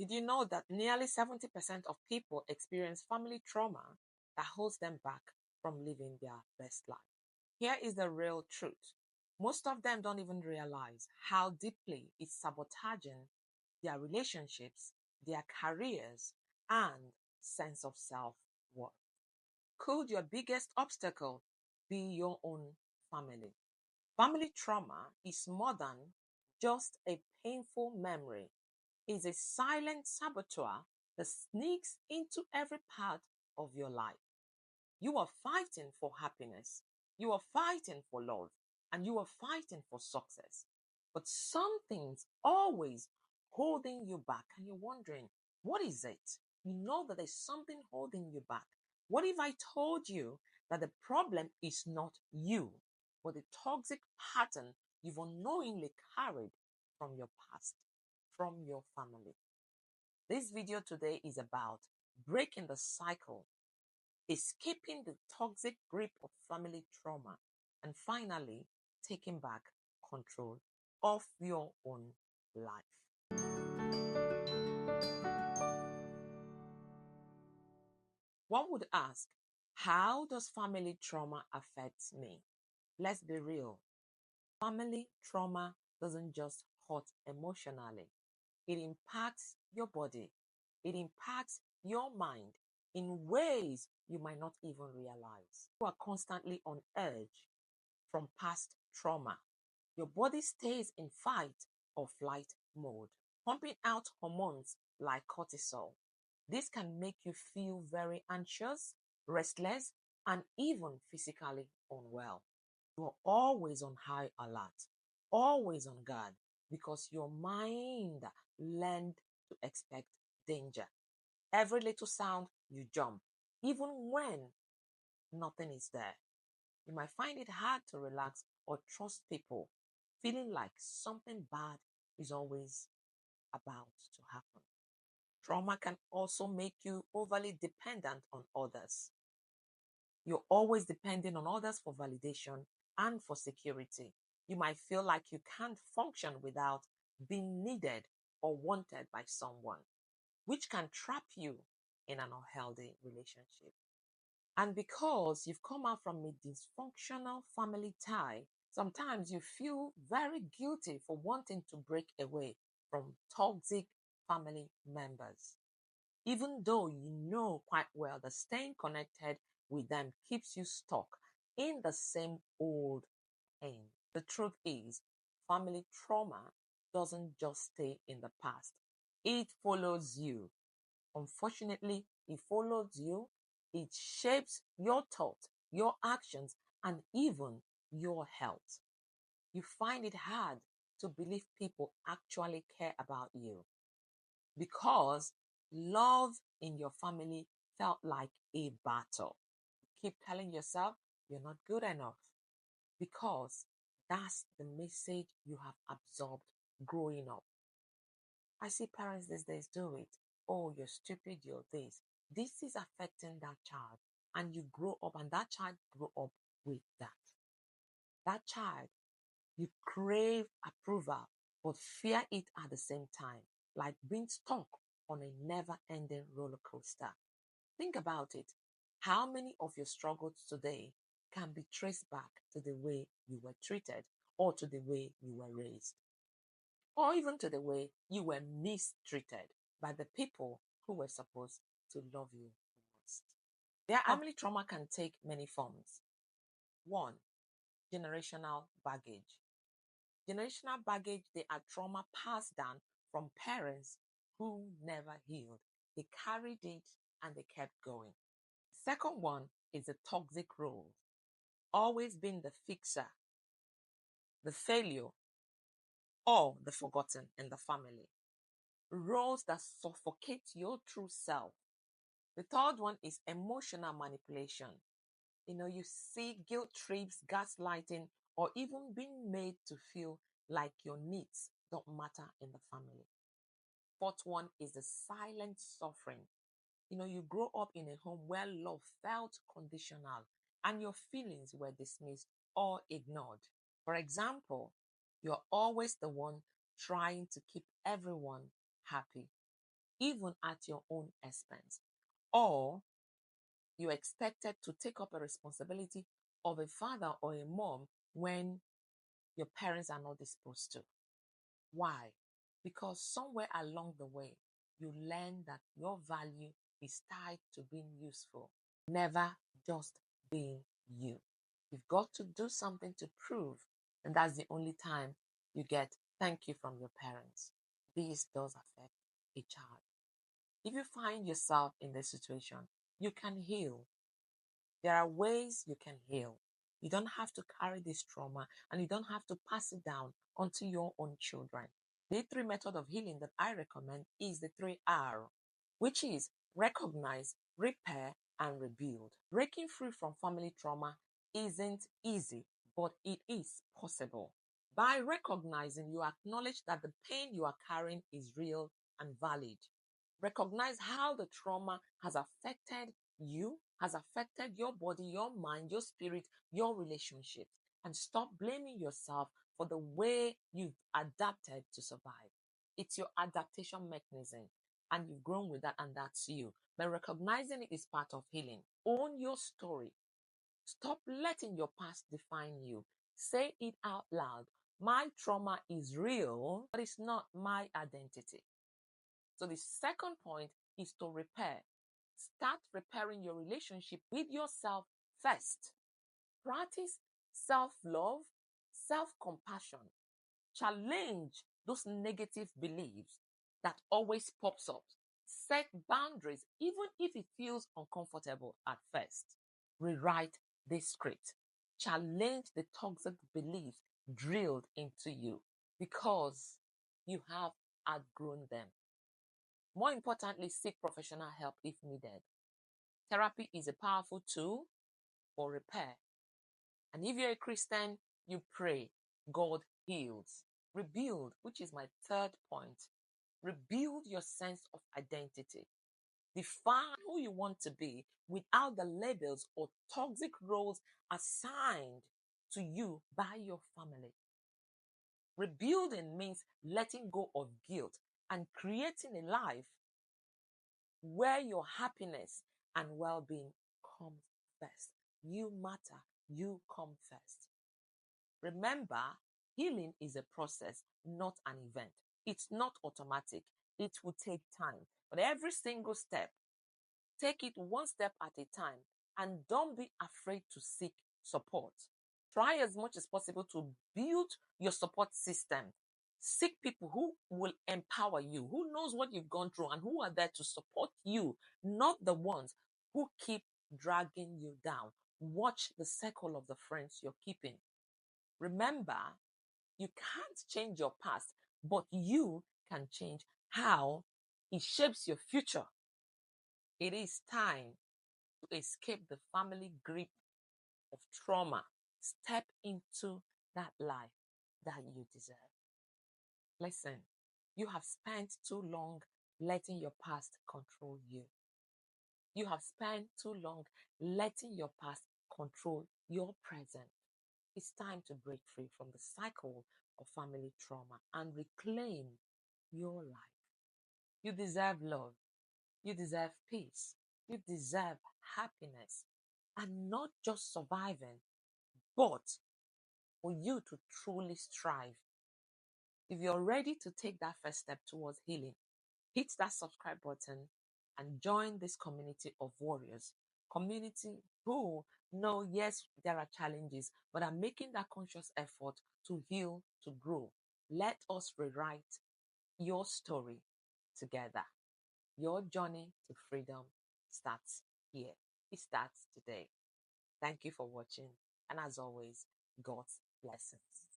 Did you know that nearly 70% of people experience family trauma that holds them back from living their best life? Here is the real truth. Most of them don't even realize how deeply it's sabotaging their relationships, their careers, and sense of self worth. Could your biggest obstacle be your own family? Family trauma is more than just a painful memory. It's a silent saboteur that sneaks into every part of your life. You are fighting for happiness, you are fighting for love, and you are fighting for success. But something's always holding you back, and you're wondering, what is it? You know that there's something holding you back. What if I told you that the problem is not you, but the toxic pattern you've unknowingly carried from your past, from your family? This video today is about breaking the cycle, escaping the toxic grip of family trauma, and finally taking back control of your own life. One would ask, how does family trauma affect me? Let's be real. Family trauma doesn't just hurt emotionally, it impacts your body, it impacts your mind in ways you might not even realize. You are constantly on edge from past trauma. Your body stays in fight or flight mode, pumping out hormones like cortisol. This can make you feel very anxious, restless, and even physically unwell. You're always on high alert, always on guard, because your mind learned to expect danger. Every little sound, you jump, even when nothing is there. You might find it hard to relax or trust people, feeling like something bad is always about to happen. Trauma can also make you overly dependent on others. You're always depending on others for validation and for security. You might feel like you can't function without being needed or wanted by someone, which can trap you in an unhealthy relationship. And because you've come out from a dysfunctional family tie, sometimes you feel very guilty for wanting to break away from toxic family members, even though you know quite well that staying connected with them keeps you stuck in the same old pain. The truth is, family trauma doesn't just stay in the past, it follows you. Unfortunately, it follows you, it shapes your thoughts, your actions, and even your health. You find it hard to believe people actually care about you because love in your family felt like a battle. You keep telling yourself you're not good enough because that's the message you have absorbed growing up. I see parents these days do it. Oh, you're stupid, you're this. This is affecting that child. And you grow up, and that child grow up with that. That child, you crave approval, but fear it at the same time, like being stuck on a never ending roller coaster. Think about it. How many of your struggles today can be traced back to the way you were treated or to the way you were raised? Or even to the way you were mistreated by the people who were supposed to love you the most. Their family trauma can take many forms. One, generational baggage. Generational baggage, they are trauma passed down from parents who never healed. They carried it and they kept going. Second one is the toxic role. Always being the fixer, the failure, or the forgotten in the family. Roles that suffocate your true self. The third one is emotional manipulation. You see guilt trips, gaslighting, or even being made to feel like your needs don't matter in the family. Fourth one is the silent suffering. You grow up in a home where love felt conditional and your feelings were dismissed or ignored. For example, you're always the one trying to keep everyone happy. even at your own expense. Or you're expected to take up a responsibility of a father or a mom when your parents are not disposed to. Why? Because somewhere along the way, you learn that your value is tied to being useful, never just being you. You've got to do something to prove, and that's the only time you get thank you from your parents. This does affect a child. If you find yourself in this situation, you can heal. There are ways you can heal. You don't have to carry this trauma and you don't have to pass it down onto your own children. The three method of healing that I recommend is the 3R, which is recognize, repair, and rebuild. Breaking free from family trauma isn't easy, but it is possible. By recognizing, you acknowledge that the pain you are carrying is real and valid. Recognize how the trauma has affected you, has affected your body, your mind, your spirit, your relationships, and stop blaming yourself for the way you've adapted to survive. It's your adaptation mechanism, and you've grown with that, and that's you. But recognizing it is part of healing. Own your story. Stop letting your past define you. Say it out loud. My trauma is real, but it's not my identity. So the second point is to repair. Start repairing your relationship with yourself first. Practice self-love, self-compassion. Challenge those negative beliefs that always pops up. Set boundaries, even if it feels uncomfortable at first. Rewrite this script. Challenge the toxic beliefs drilled into you because you have outgrown them. More importantly, seek professional help if needed. Therapy is a powerful tool for repair. And if you're a Christian, you pray, God heals. Rebuild, which is my third point. Rebuild your sense of identity. Define who you want to be without the labels or toxic roles assigned to you by your family. Rebuilding means letting go of guilt and creating a life where your happiness and well-being comes first. You matter. You come first. Remember, healing is a process, not an event. It's not automatic. It will take time. But every single step, take it one step at a time and don't be afraid to seek support. Try as much as possible to build your support system. Seek people who will empower you, who knows what you've gone through and who are there to support you, not the ones who keep dragging you down. Watch the circle of the friends you're keeping. Remember, you can't change your past, but you can change how it shapes your future. It is time to escape the family grip of trauma. Step into that life that you deserve. Listen, you have spent too long letting your past control you. You have spent too long letting your past control your present. It's time to break free from the cycle of family trauma and reclaim your life. You deserve love. You deserve peace. You deserve happiness. And not just surviving, but for you to truly strive. If you're ready to take that first step towards healing, hit that subscribe button and join this community of warriors. Community who know, yes, there are challenges, but are making that conscious effort to heal, to grow. Let us rewrite your story together. Your journey to freedom starts here. It starts today. Thank you for watching. And as always, God's blessings.